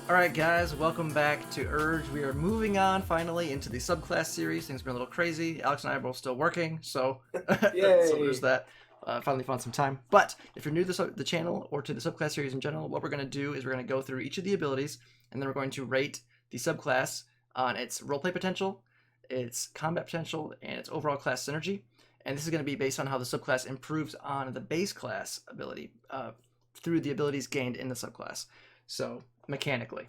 Alright guys, welcome back to Urge. We are moving on finally into the subclass series. Things have been a little crazy. Alex and I are both still working, so there's Yay! that. Finally found some time. But if you're new to the channel or to the subclass series in general, what we're going to do is we're going to go through each of the abilities, and then we're going to rate the subclass on its roleplay potential, its combat potential, and its overall class synergy. And this is going to be based on how the subclass improves on the base class ability through the abilities gained in the subclass. So, mechanically.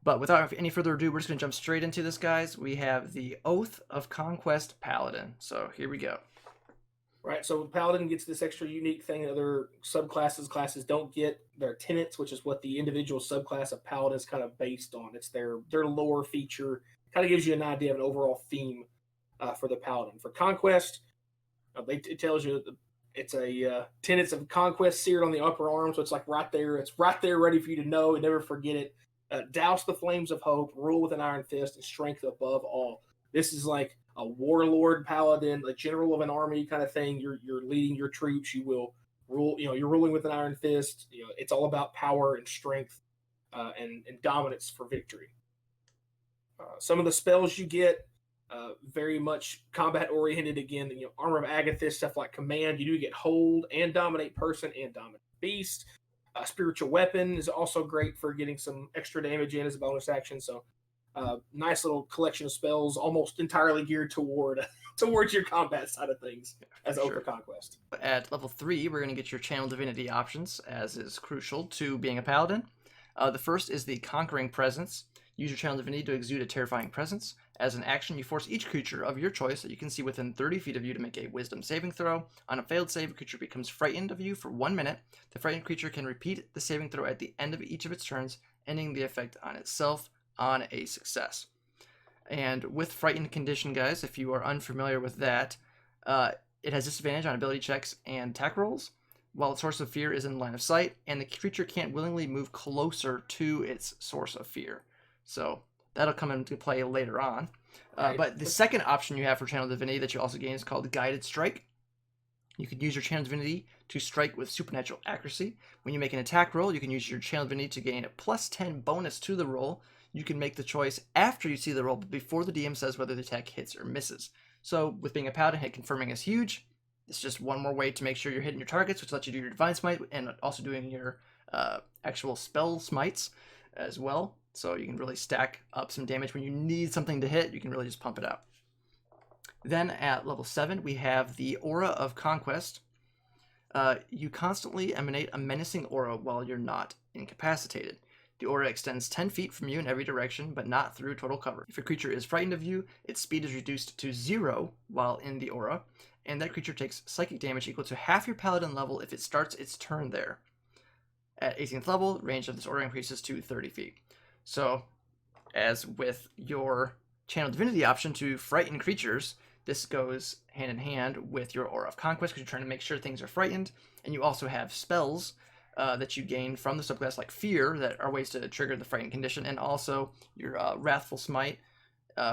But without any further ado, we're just going to jump straight into this, guys. We have the Oath of Conquest Paladin. So, here we go. Right, so Paladin gets this extra unique thing other classes don't get. Their tenets, which is what the individual subclass of Paladin is kind of based on. It's their lore feature. Kind of gives you an idea of an overall theme for the Paladin. For Conquest, it tells you it's a tenets of conquest seared on the upper arm, so it's like right there. It's right there, ready for you to know and never forget it. Douse the flames of hope, rule with an iron fist, and strength above all. This is like a warlord paladin, a general of an army kind of thing. You're leading your troops. You will rule. You're ruling with an iron fist. It's all about power and strength and dominance for victory. Some of the spells you get. Very much combat oriented again. Armor of Agathis, stuff like command. You do get hold and dominate person and dominate beast. Spiritual weapon is also great for getting some extra damage in as a bonus action. So, nice little collection of spells, almost entirely geared towards your combat side of things as Oath of Conquest. At level 3, we're going to get your Channel Divinity options, as is crucial to being a paladin. The first is the Conquering Presence. Use your Channel Divinity to exude a terrifying presence. As an action, you force each creature of your choice that you can see within 30 feet of you to make a Wisdom saving throw. On a failed save, a creature becomes frightened of you for 1 minute. The frightened creature can repeat the saving throw at the end of each of its turns, ending the effect on itself on a success. And with Frightened condition, guys, if you are unfamiliar with that, it has disadvantage on ability checks and attack rolls, while its source of fear is in line of sight, and the creature can't willingly move closer to its source of fear. So that'll come into play later on. Right. But the second option you have for Channel Divinity that you also gain is called Guided Strike. You can use your Channel Divinity to strike with supernatural accuracy. When you make an attack roll, you can use your Channel Divinity to gain a plus 10 bonus to the roll. You can make the choice after you see the roll, but before the DM says whether the attack hits or misses. So with being a paladin, hit confirming is huge. It's just one more way to make sure you're hitting your targets, which lets you do your Divine Smite and also doing your actual spell smites as well. So you can really stack up some damage. When you need something to hit, you can really just pump it out. Then at level 7, we have the Aura of Conquest. You constantly emanate a menacing aura while you're not incapacitated. The aura extends 10 feet from you in every direction, but not through total cover. If a creature is frightened of you, its speed is reduced to 0 while in the aura, and that creature takes psychic damage equal to half your paladin level if it starts its turn there. At 18th level, range of this aura increases to 30 feet. So, as with your Channel Divinity option to frighten creatures, this goes hand in hand with your Aura of Conquest because you're trying to make sure things are frightened, and you also have spells that you gain from the subclass like Fear that are ways to trigger the frightened condition, and also your Wrathful Smite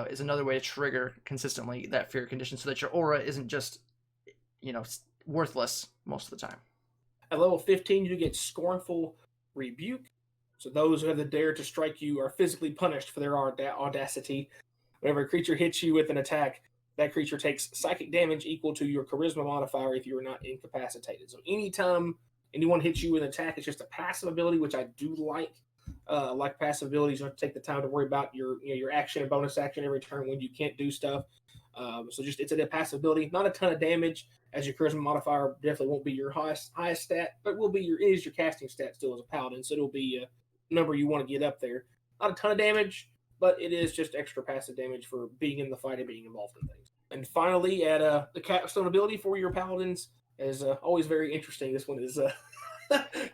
is another way to trigger consistently that fear condition so that your aura isn't just, worthless most of the time. At level 15, you get Scornful Rebuke. So those who have the dare to strike you are physically punished for their audacity. Whenever a creature hits you with an attack, that creature takes psychic damage equal to your charisma modifier if you are not incapacitated. So anytime anyone hits you with an attack, it's just a passive ability, which I do like. Like passive abilities, you don't have to take the time to worry about your action and bonus action every turn when you can't do stuff. So just it's a passive ability, not a ton of damage, as your charisma modifier definitely won't be your highest stat, but is your casting stat still as a paladin, so it'll be number you want to get up there. Not a ton of damage, but it is just extra passive damage for being in the fight and being involved in things. And finally, at the capstone ability for your paladins is always very interesting. This one is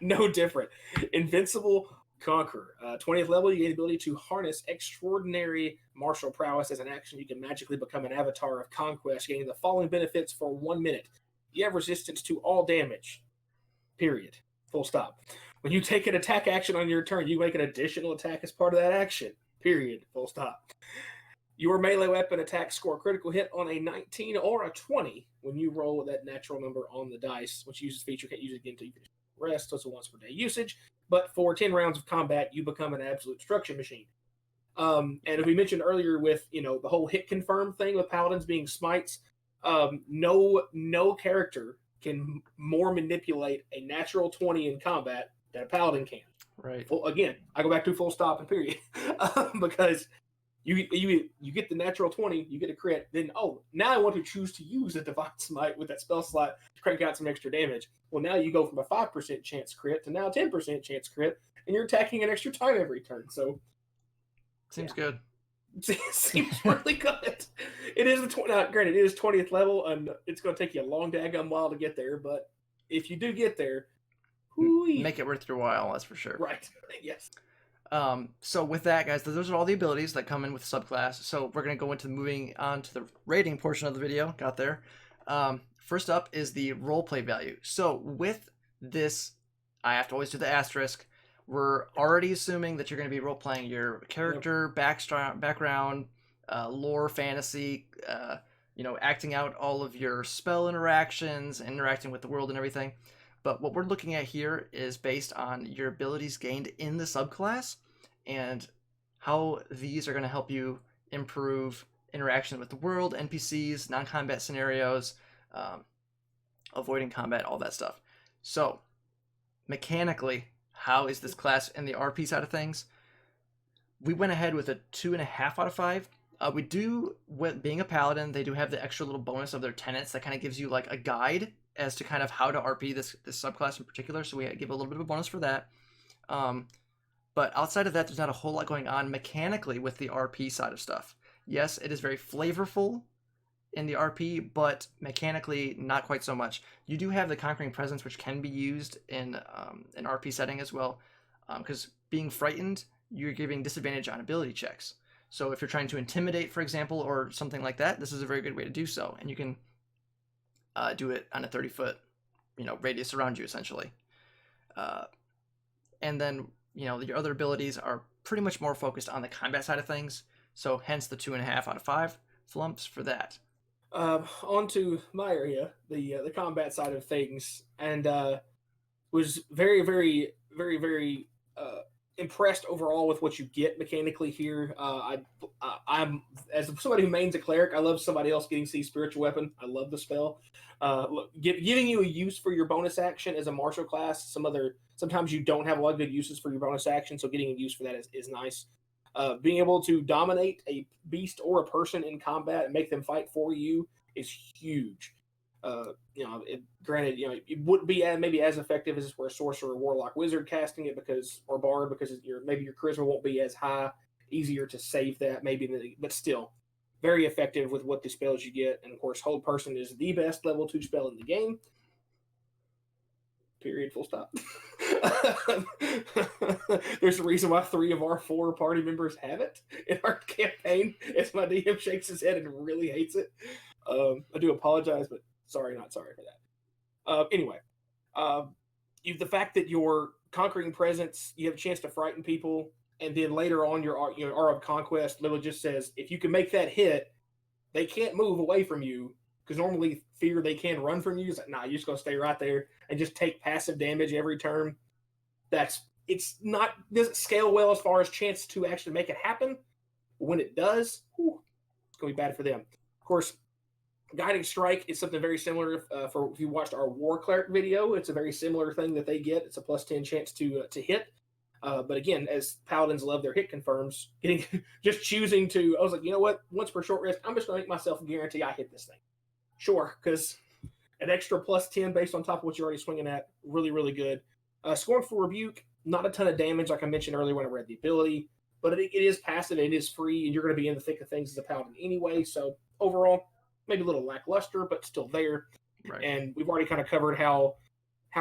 no different. Invincible Conquer. 20th level, you gain the ability to harness extraordinary martial prowess as an action. You can magically become an avatar of conquest, gaining the following benefits for 1 minute. You have resistance to all damage. Period. Full stop. When you take an attack action on your turn, you make an additional attack as part of that action. Period. Full stop. Your melee weapon attacks score a critical hit on a 19 or a 20 when you roll that natural number on the dice, which uses feature, can't use it again until you finish. rest, so it's a once per day usage. But for 10 rounds of combat, you become an absolute destruction machine. And as we mentioned earlier with, the whole hit confirm thing with paladins being smites, no character can more manipulate a natural 20 in combat than a paladin can. Right. Again, I go back to full stop and period. Because you get the natural 20, you get a crit, then now I want to choose to use a divine smite with that spell slot to crank out some extra damage. Well, now you go from a 5% chance crit to now 10% chance crit, and you're attacking an extra time every turn. So seems good. Seems really good. It is granted, it is 20th level, and it's going to take you a long daggum while to get there. But if you do get there, make it worth your while. That's for sure. Right. Yes. So with that, guys, those are all the abilities that come in with subclass. So we're going to go into moving on to the rating portion of the video. Got there. First up is the roleplay value. So with this, I have to always do the asterisk. We're already assuming that you're going to be role-playing your character, background, lore, fantasy, acting out all of your spell interactions, interacting with the world and everything. But what we're looking at here is based on your abilities gained in the subclass and how these are going to help you improve interaction with the world, NPCs, non-combat scenarios, avoiding combat, all that stuff. So, mechanically, how is this class in the RP side of things? We went ahead with a 2.5 out of 5. We do, with being a paladin, they do have the extra little bonus of their tenets that kind of gives you like a guide as to kind of how to RP this subclass in particular. So we give a little bit of a bonus for that. But outside of that, there's not a whole lot going on mechanically with the RP side of stuff. Yes, it is very flavorful in the RP, but mechanically not quite so much. You do have the Conquering Presence, which can be used in an RP setting as well, because being frightened, you're giving disadvantage on ability checks. So if you're trying to intimidate, for example, or something like that, this is a very good way to do so, and you can do it on a 30-foot, radius around you essentially. And then your other abilities are pretty much more focused on the combat side of things. So hence the 2.5 out of 5 flumps for that. On to my area, the combat side of things, and was very, very, very, very impressed overall with what you get mechanically here. I'm as somebody who mains a cleric, I love somebody else getting to see spiritual weapon. I love the spell. Giving you a use for your bonus action as a martial class. Sometimes you don't have a lot of good uses for your bonus action, so getting a use for that is nice. Being able to dominate a beast or a person in combat and make them fight for you is huge. Granted, it wouldn't be maybe as effective as for a sorcerer, warlock, wizard casting it or bard because maybe your charisma won't be as high. Easier to save that but still very effective with what the spells you get. And of course, Hold Person is the best level 2 spell in the game. Period. Full stop. There's a reason why 3 of our 4 party members have it in our campaign. As my DM shakes his head and really hates it. I do apologize, but not sorry for that. Anyway, the fact that your Conquering Presence, you have a chance to frighten people, and then later on your Oath of Conquest literally just says if you can make that hit, they can't move away from you. Because normally fear they can run from you. It's like, nah, you're just going to stay right there and just take passive damage every turn. Doesn't scale well as far as chance to actually make it happen. But when it does, it's going to be bad for them. Of course, Guiding Strike is something very similar. For if you watched our War Cleric video, it's a very similar thing that they get. It's a +10 chance to hit. But again, as Paladins love their hit confirms, just choosing to, I was like, you know what? Once per short rest, I'm just going to make myself guarantee I hit this thing. Sure, because an extra +10 based on top of what you're already swinging at, really, really good. Scornful Rebuke, not a ton of damage, like I mentioned earlier when I read the ability, but it is passive, it is free, and you're going to be in the thick of things as a paladin anyway. So overall, maybe a little lackluster, but still there. Right. And we've already kind of covered how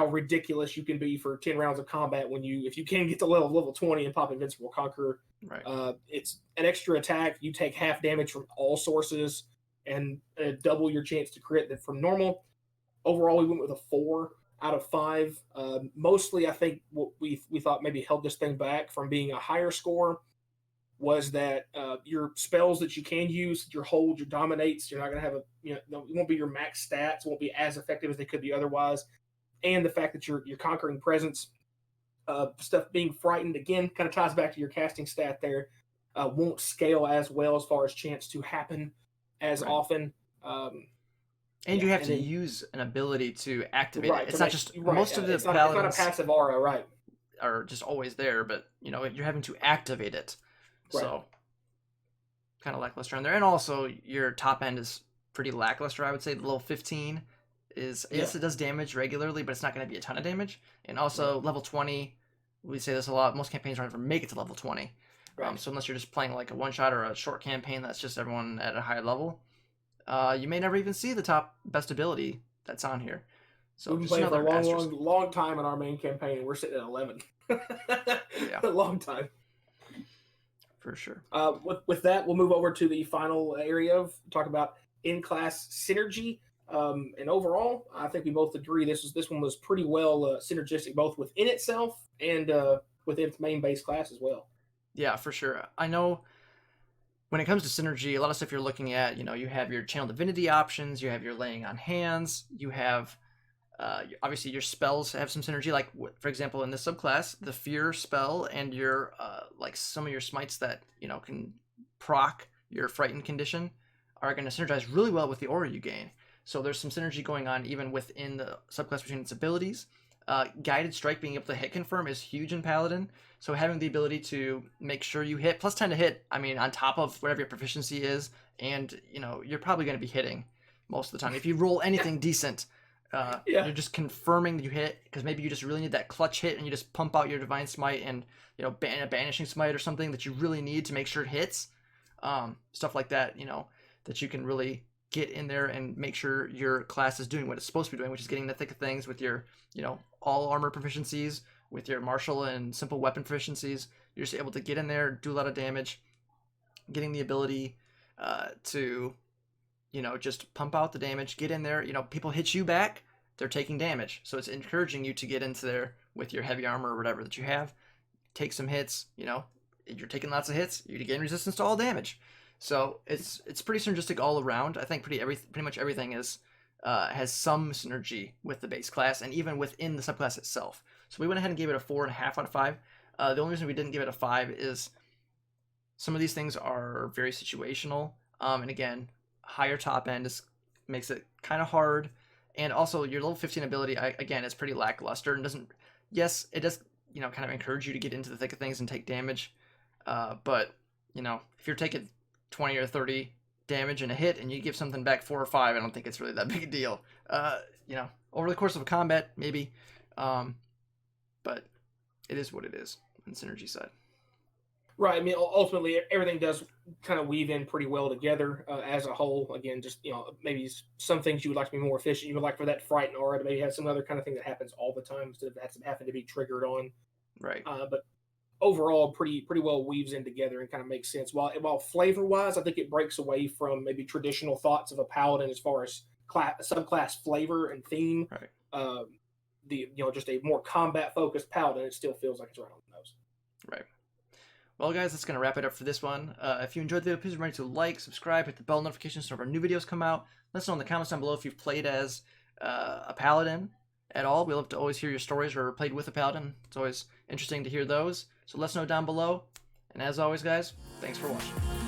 ridiculous you can be for 10 rounds of combat if you can get to level 20 and pop Invincible Conquer. Right. It's an extra attack. You take half damage from all sources and double your chance to crit than from normal. Overall, we went with a 4 out of 5. Mostly, I think what we thought maybe held this thing back from being a higher score was that your spells that you can use, your hold, your dominates, you're not going to have it won't be your max stats, won't be as effective as they could be otherwise. and the fact that you're conquering presence, stuff being frightened again kind of ties back to your casting stat there. Won't scale as well as far as chance to happen as Right. often. And you have and to then use an ability to activate it. right It's to not make just right. most of the It's not a paladins passive aura, right? are just always there, but you know you're having to activate it. Right. So kind of lackluster on there, and also your top end is pretty lackluster. I would say the level 15 is yes, Yeah. it does damage regularly, but it's not going to be a ton of damage. And also level 20, we say this a lot. Most campaigns don't ever make it to level 20. Right. So unless you're just playing like a one shot or a short campaign that's just everyone at a high level, you may never even see the top best ability that's on here. So We've been just playing for a another long, asterisk. long time in our main campaign, and we're sitting at 11. Yeah. A long time. For sure. With that, we'll move over to the final area of talk about in-class synergy. And overall, I think we both agree this one was pretty well synergistic, both within itself and within its main base class as well. Yeah, for sure. I know when it comes to synergy, a lot of stuff you're looking at, you have your channel divinity options, you have your laying on hands, you have obviously your spells have some synergy. Like for example, in this subclass, the fear spell and your like some of your smites that can proc your frightened condition are going to synergize really well with the aura you gain. So there's some synergy going on even within the subclass between its abilities. Guided strike, being able to hit confirm, is huge in paladin. So having the ability to make sure you hit plus 10 to hit, I mean, on top of whatever your proficiency is, and you're probably going to be hitting most of the time. If you roll anything decent, you're just confirming that you hit, because maybe you just really need that clutch hit and you just pump out your divine smite and a banishing smite or something that you really need to make sure it hits. Stuff like that, that you can really get in there and make sure your class is doing what it's supposed to be doing, which is getting the thick of things with your all armor proficiencies, with your martial and simple weapon proficiencies. You're just able to get in there, do a lot of damage, getting the ability to just pump out the damage, get in there. People hit you back, they're taking damage. So it's encouraging you to get into there with your heavy armor or whatever that you have, take some hits. You're taking lots of hits, you gain resistance to all damage. So it's pretty synergistic all around. I think pretty much everything is has some synergy with the base class and even within the subclass itself. So we went ahead and gave it a 4.5 out of 5. The only reason we didn't give it a 5 is some of these things are very situational. And again, higher top end makes it kind of hard, and also your level 15 ability again is pretty lackluster and doesn't. Yes, it does kind of encourage you to get into the thick of things and take damage, but if you're taking 20 or 30 damage in a hit and you give something back 4 or 5, I don't think it's really that big a deal. Over the course of a combat maybe, but it is what it is on the synergy side. Right. I mean, ultimately, everything does kind of weave in pretty well together as a whole. Again, just maybe some things you would like to be more efficient. You would like for that fright and aura to maybe have some other kind of thing that happens all the time instead of having to be triggered on. Right. But overall, pretty well weaves in together and kind of makes sense. While flavor wise, I think it breaks away from maybe traditional thoughts of a paladin as far as subclass flavor and theme. Right. Just a more combat focused paladin, it still feels like it's right on the nose. Right. Well, guys, that's going to wrap it up for this one. If you enjoyed the video, please remember to like, subscribe, hit the bell notifications so our new videos come out. Let us know in the comments down below if you've played as a paladin at all. We love to always hear your stories or played with a paladin. It's always interesting to hear those. So let us know down below. And as always, guys, thanks for watching.